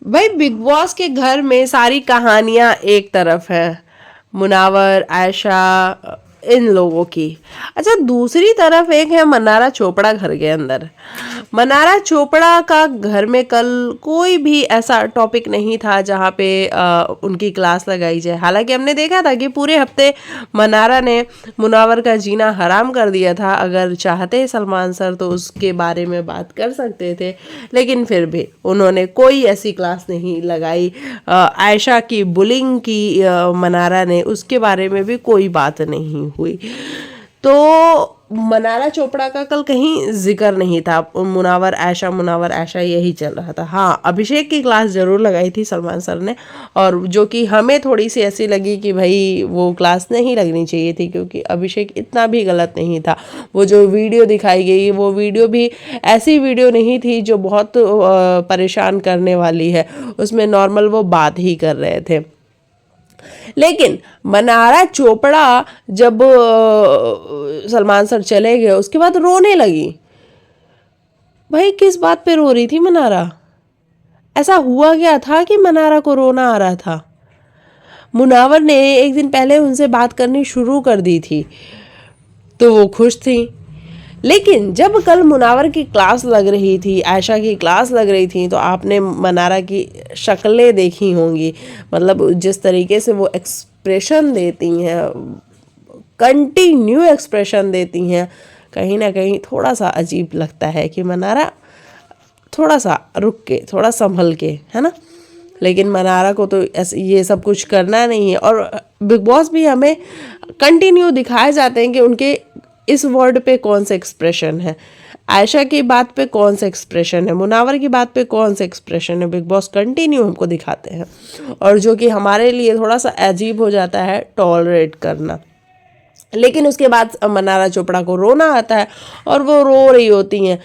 भाई big boss के घर में सारी कहानियां एक तरफ है, मुनावर, आयशा, इन लोगों की। अच्छा, दूसरी तरफ एक है मनारा चोपड़ा घर के अंदर। मनारा चोपड़ा का घर में कल कोई भी ऐसा टॉपिक नहीं था जहाँ पे उनकी क्लास लगाई जाए। हालांकि हमने देखा था कि पूरे हफ्ते मनारा ने मुनावर का जीना हराम कर दिया था। अगर चाहते सलमान सर तो उसके बारे में बात कर सकते थे, लेकिन फिर भी उन्होंने कोई ऐसी क्लास नहीं लगाई। आयशा की बुलिंग की मनारा ने, उसके बारे में भी कोई बात नहीं हुई। तो मनारा चोपड़ा का कल कहीं जिक्र नहीं था। मुनावर आयशा यही चल रहा था। हाँ, अभिषेक की क्लास जरूर लगाई थी सलमान सर ने, और जो कि हमें थोड़ी सी ऐसी लगी कि भाई वो क्लास नहीं लगनी चाहिए थी, क्योंकि अभिषेक इतना भी गलत नहीं था। वो जो वीडियो दिखाई गई, वो वीडियो भी ऐसी वीडियो नहीं थी जो बहुत परेशान करने वाली है। उसमें नॉर्मल वो बात ही कर रहे थे। लेकिन मनारा चोपड़ा जब सलमान सर चले गए उसके बाद रोने लगी। भाई किस बात पे रो रही थी मनारा? ऐसा हुआ क्या था कि मनारा को रोना आ रहा था? मुनावर ने एक दिन पहले उनसे बात करनी शुरू कर दी थी तो वो खुश थी। लेकिन जब कल मुनावर की क्लास लग रही थी, आयशा की क्लास लग रही थी, तो आपने मनारा की शक्लें देखी होंगी। मतलब जिस तरीके से वो एक्सप्रेशन देती हैं, कंटिन्यू एक्सप्रेशन देती हैं, कहीं ना कहीं थोड़ा सा अजीब लगता है कि मनारा थोड़ा सा रुक के, थोड़ा संभल के, है ना। लेकिन मनारा को तो ये सब कुछ करना नहीं है। और बिग बॉस भी हमें कंटिन्यू दिखाए जाते हैं कि उनके इस वर्ड पे कौन सा एक्सप्रेशन है, आयशा की बात पे कौन सा एक्सप्रेशन है, मुनावर की बात पे कौन सा एक्सप्रेशन है। बिग बॉस कंटिन्यू हमको दिखाते हैं, और जो कि हमारे लिए थोड़ा सा अजीब हो जाता है टॉलरेट करना। लेकिन उसके बाद मनारा चोपड़ा को रोना आता है और वो रो रही होती हैं।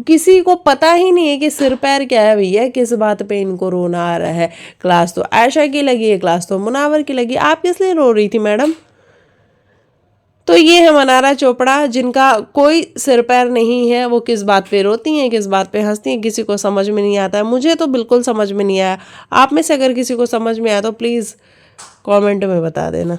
किसी को पता ही नहीं है कि सिर पैर क्या है भैया, किस बात पे इनको रोना आ रहा है। क्लास तो आयशा की लगी है, क्लास तो मुनावर की लगी, आप किस लिए रो रही थी मैडम? तो ये है मनारा चोपड़ा, जिनका कोई सिर पैर नहीं है। वो किस बात पे रोती हैं, किस बात पे हंसती हैं, किसी को समझ में नहीं आता है। मुझे तो बिल्कुल समझ में नहीं आया। आप में से अगर किसी को समझ में आया तो प्लीज़ कमेंट में बता देना।